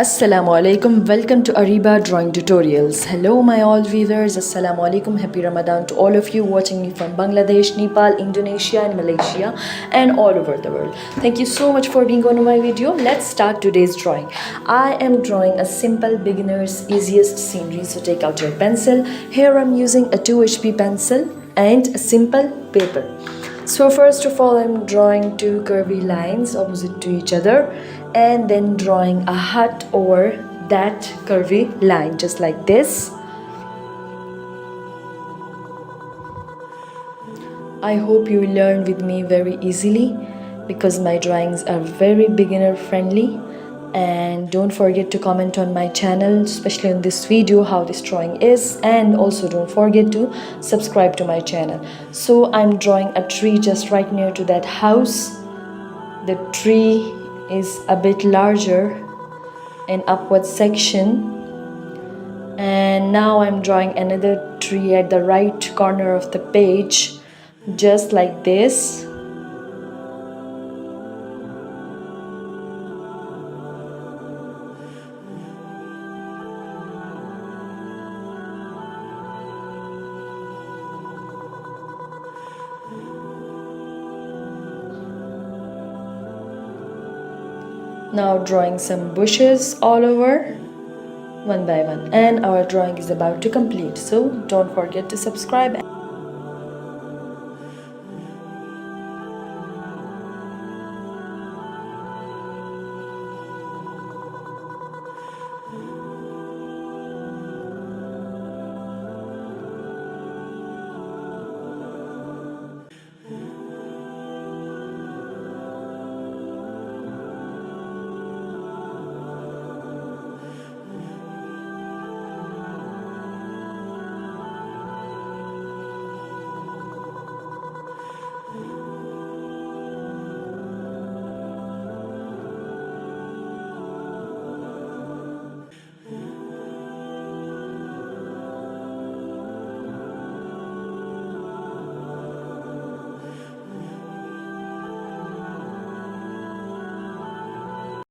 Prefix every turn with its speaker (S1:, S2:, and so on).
S1: Assalamu alaikum, welcome to Ariba Drawing Tutorials. Hello my all viewers, Assalamu alaikum, happy Ramadan to all of you watching me from Bangladesh, Nepal, Indonesia and Malaysia and all over the world. Thank you so much for being on my video. Let's start today's drawing. I am drawing a simple beginner's easiest scenery, so take out your pencil. Here I'm using a 2HB pencil and a simple paper. So first of all, I'm drawing two curvy lines opposite to each other and then drawing a hut over that curvy line just like this. I hope you will learn with me very easily because my drawings are very beginner friendly. And don't forget to comment on my channel, especially on this video, how this drawing is, and also don't forget to subscribe to my channel. So I'm drawing a tree just right near to that house. The tree is a bit larger in upward section, and now I'm drawing another tree at the right corner of the page just like this. Now drawing some bushes all over one by one, and our drawing is about to complete, so don't forget to subscribe